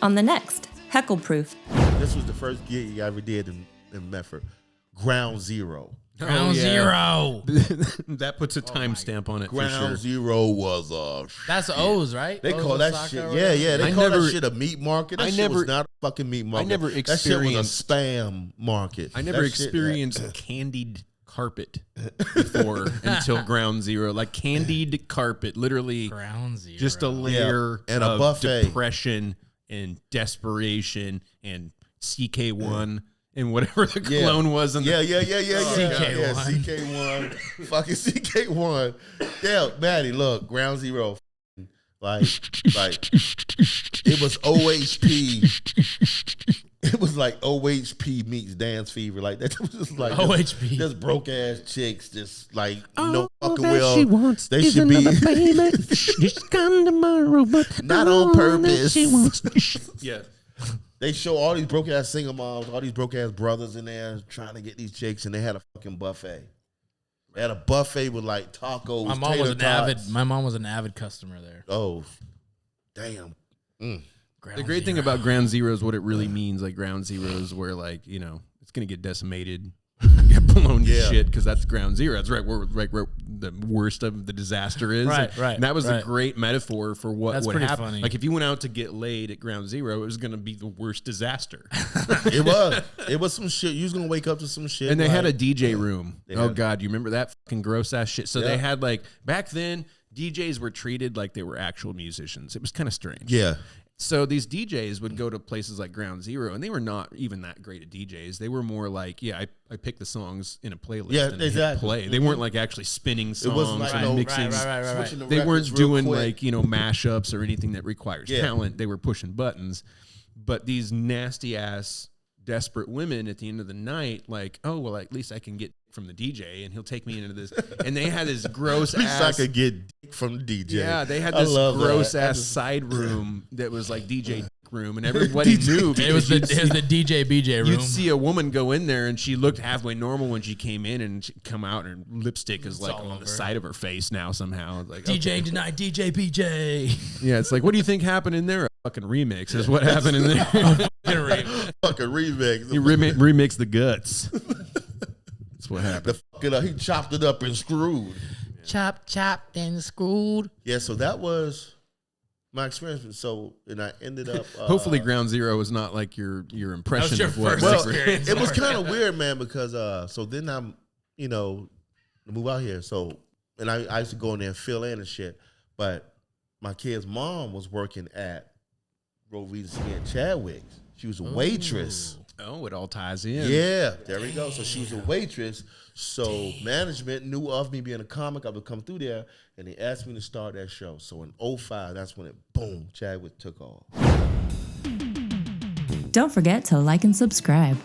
on the next Heckleproof. This was the first gig I ever did in Medford. Ground Zero. Ground Zero. That puts a timestamp on it. Ground for sure. Zero was That's O's, right? They O's call that Osaka shit. or Yeah, whatever? they call that shit a meat market. That shit was not a fucking meat market. I never that shit was experienced a spam market. I never experienced candied carpet before until Ground Zero. Like candied carpet, literally Ground Zero. just a layer and of a buffet. depression and desperation and CK1 and whatever the clone was. In CK1. CK1. Fucking CK1. Yeah, Matty, look, Ground Zero. Like it was OHP. It was like OHP meets Dance Fever. Like that was just like OHP. Just broke ass chicks, just like no fucking well. She wants they should be baby. She's come tomorrow, but not on purpose. She wants yeah. They show all these broke ass single moms, all these broke ass brothers in there trying to get these chicks, and they had a fucking buffet. They had a buffet with like tacos. My mom was an avid customer there. Oh, damn. The great thing about Ground Zero is what it really means. Like Ground Zero is where like, you know, it's going to get decimated, get blown to shit because that's Ground Zero. That's right where the worst of the disaster is. Right. And that was a great metaphor for what would happen. Funny. Like if you went out to get laid at Ground Zero, it was going to be the worst disaster. It was. It was some shit. You was going to wake up to some shit. And they had a DJ room. Oh God, you remember that fucking gross ass shit? So they had like, back then, DJs were treated like they were actual musicians. It was kind of strange. Yeah. So these DJs would go to places like Ground Zero, and they were not even that great at DJs. They were more like, I picked the songs in a playlist and hit play. They weren't like actually spinning songs and mixing. Right. They weren't doing like, mashups or anything that requires talent. They were pushing buttons. But these nasty ass desperate women at the end of the night, like, oh, well, at least I can get from the DJ and he'll take me into this. And they had this gross at least ass. I could get dick from the DJ. Yeah, they had this gross ass side room that was like DJ room, and everybody knew. It was the DJ BJ room. You'd see a woman go in there, and she looked halfway normal when she came in, and she'd come out, and her lipstick is like on the side of her face now somehow. It's like DJ tonight, DJ BJ. Yeah, it's like, what do you think happened in there? A fucking remix is what happened in there. Fucking remix. He remixed the guts. That's what happened. He chopped it up and screwed. Chopped and screwed. Yeah, so that was my experience. So, and I ended up. Hopefully, Ground Zero is not like your impression your of what. first experience. It was kind of weird, man, because so then I'm, move out here. So, and I used to go in there and fill in and shit. But my kid's mom was working at Roe Regency in Chadwick's. She was a waitress. Oh, it all ties in. Yeah, there we go. So she was a waitress. So management knew of me being a comic. I would come through there, and they asked me to start that show. So in 2005, that's when boom, Chadwick took off. Don't forget to like and subscribe.